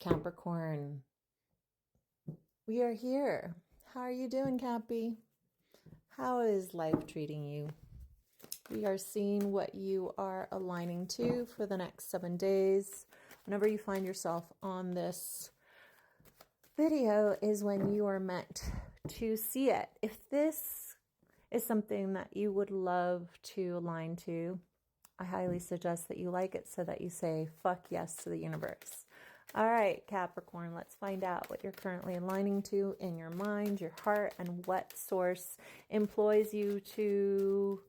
Capricorn, we are here. How are you doing, Cappy? How is life treating you? We are seeing what you are aligning to for the next 7 days. Whenever you find yourself on this video is when you are meant to see it. If this is something that you would love to align to, I highly suggest that you like it so that you say, fuck yes to the universe. All right, Capricorn, let's find out what you're currently aligning to in your mind, your heart, and what source employs you to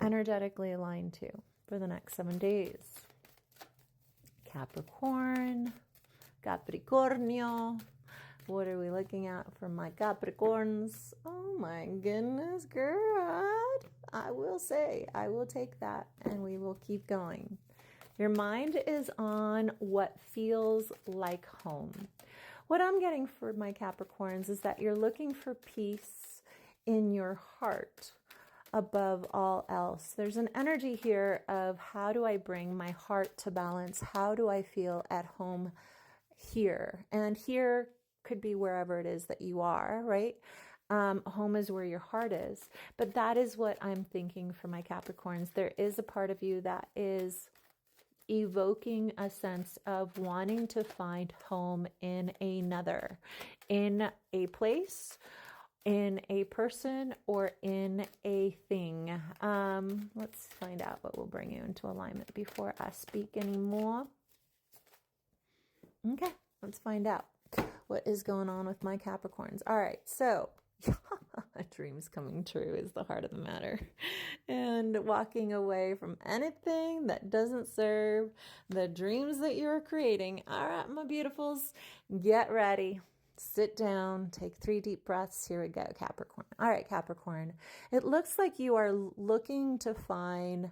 energetically align to for the next 7 days. Capricorn, Capricornio. What are we looking at for my Capricorns? Oh my goodness, girl. I will say, I will take that and we will keep going. Your mind is on what feels like home. What I'm getting for my Capricorns is that you're looking for peace in your heart above all else. There's an energy here of how do I bring my heart to balance? How do I feel at home here? And here could be wherever it is that you are, right? Home is where your heart is. But that is what I'm thinking for my Capricorns. There is a part of you that is evoking a sense of wanting to find home in another, in a place, in a person, or in a thing. Let's find out what will bring you into alignment before I speak anymore. Okay, let's find out what is going on with my Capricorns. All right, so dreams coming true is the heart of the matter, and walking away from anything that doesn't serve the dreams that you're creating. All right, my beautifuls, get ready. Sit down, take 3 deep breaths. Here we go, Capricorn. All right, Capricorn, it looks like you are looking to find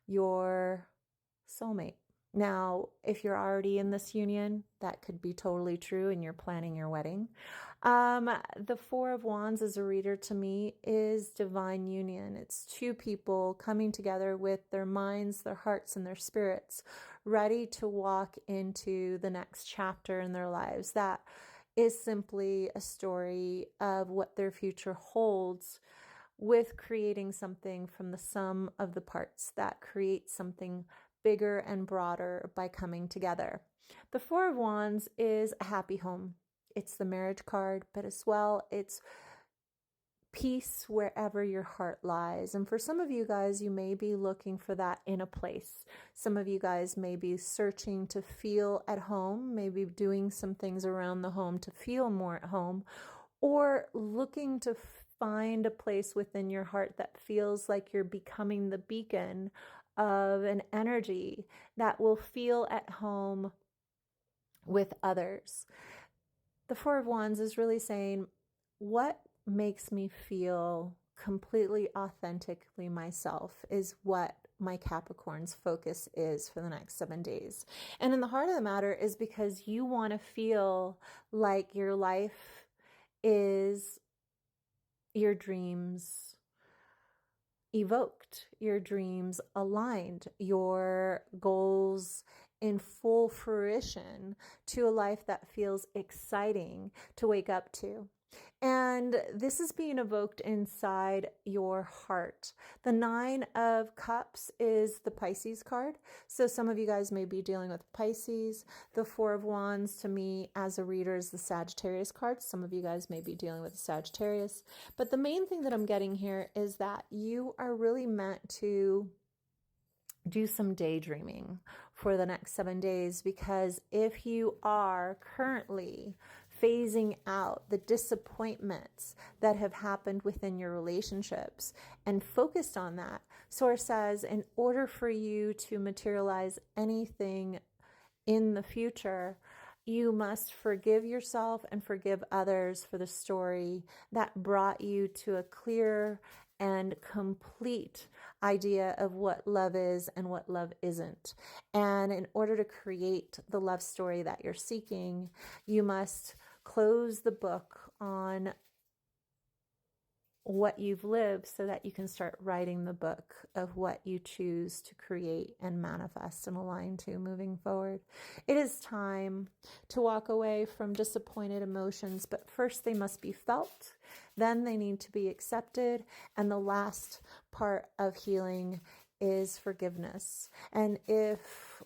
your soulmate. Now, if you're already in this union, that could be totally true and you're planning your wedding. The Four of Wands as a reader to me is divine union. It's 2 people coming together with their minds, their hearts, and their spirits, ready to walk into the next chapter in their lives. That is simply a story of what their future holds, with creating something from the sum of the parts that creates something bigger and broader by coming together. The Four of Wands is a happy home. It's the marriage card, but as well, it's peace wherever your heart lies. And for some of you guys, you may be looking for that in a place. Some of you guys may be searching to feel at home, maybe doing some things around the home to feel more at home, or looking to find a place within your heart that feels like you're becoming the beacon of an energy that will feel at home with others. The Four of Wands is really saying, what makes me feel completely authentically myself is what my Capricorn's focus is for the next 7 days. And in the heart of the matter is because you want to feel like your life is your dreams evoked, your dreams aligned, your goals in full fruition to a life that feels exciting to wake up to. And this is being evoked inside your heart. The 9 of Cups is the Pisces card. So some of you guys may be dealing with Pisces. The Four of Wands to me as a reader is the Sagittarius card. Some of you guys may be dealing with the Sagittarius. But the main thing that I'm getting here is that you are really meant to do some daydreaming for the next 7 days, because if you are currently phasing out the disappointments that have happened within your relationships and focused on that, Source says, in order for you to materialize anything in the future, you must forgive yourself and forgive others for the story that brought you to a clear and complete idea of what love is and what love isn't. And in order to create the love story that you're seeking, you must close the book on what you've lived so that you can start writing the book of what you choose to create and manifest and align to moving forward. It is time to walk away from disappointed emotions, but first they must be felt, then they need to be accepted, and the last part of healing is forgiveness. And if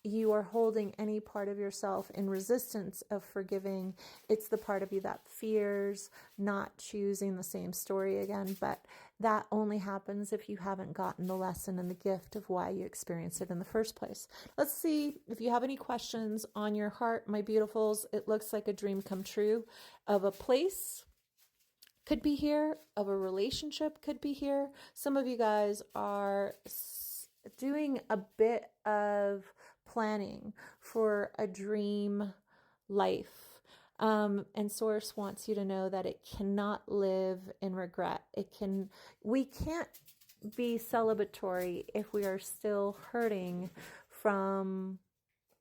you are holding any part of yourself in resistance of forgiving, it's the part of you that fears not choosing the same story again. But that only happens if you haven't gotten the lesson and the gift of why you experienced it in the first place. Let's see if you have any questions on your heart, my beautifuls. It looks like a dream come true of a place. Could be here, of a relationship, could be here. Some of you guys are doing a bit of planning for a dream life. And Source wants you to know that it cannot live in regret. We can't be celebratory if we are still hurting from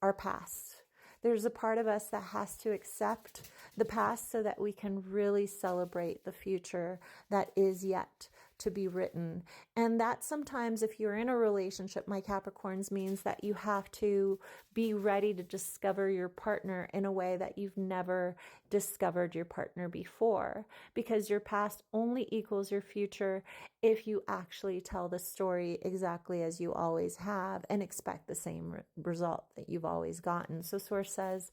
our past. There's a part of us that has to accept the past so that we can really celebrate the future that is yet to be written. And that sometimes, if you're in a relationship, my Capricorns, means that you have to be ready to discover your partner in a way that you've never discovered your partner before, because your past only equals your future if you actually tell the story exactly as you always have and expect the same result that you've always gotten. So Source says,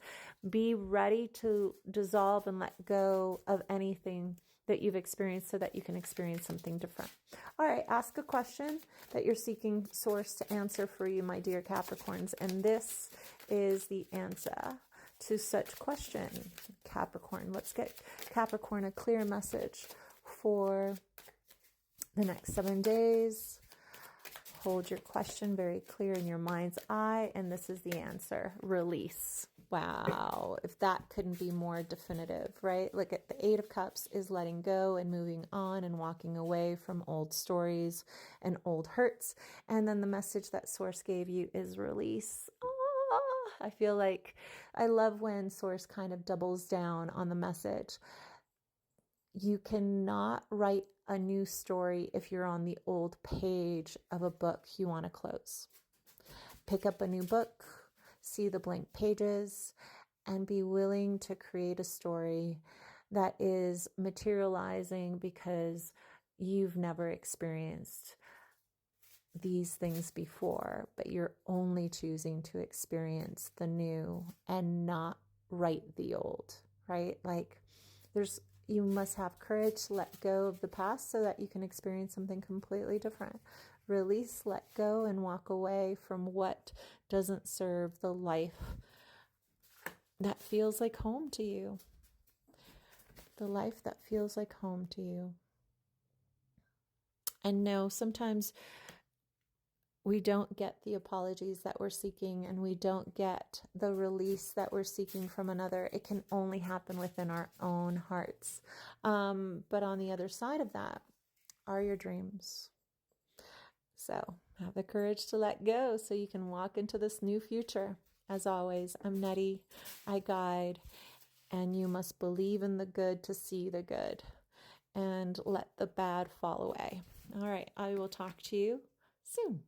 be ready to dissolve and let go of anything that you've experienced so that you can experience something different. All right, ask a question that you're seeking Source to answer for you, my dear Capricorns. And this is the answer to such question, Capricorn. Let's get Capricorn a clear message for the next 7 days. Hold your question very clear in your mind's eye, and this is the answer: release. Wow, if that couldn't be more definitive, right? Look at the 8 of Cups is letting go and moving on and walking away from old stories and old hurts. And then the message that Source gave you is release. I feel like I love when Source kind of doubles down on the message. You cannot write a new story if you're on the old page of a book you want to close. Pick up a new book, see the blank pages, and be willing to create a story that is materializing because you've never experienced these things before, but you're only choosing to experience the new and not write the old, right? Like you must have courage to let go of the past so that you can experience something completely different. Release, let go, and walk away from what doesn't serve the life that feels like home to you. The life that feels like home to you. And no, sometimes we don't get the apologies that we're seeking, and we don't get the release that we're seeking from another. It can only happen within our own hearts. But on the other side of that are your dreams. So have the courage to let go so you can walk into this new future. As always, I'm Nettie. I guide, and you must believe in the good to see the good and let the bad fall away. All right, I will talk to you soon.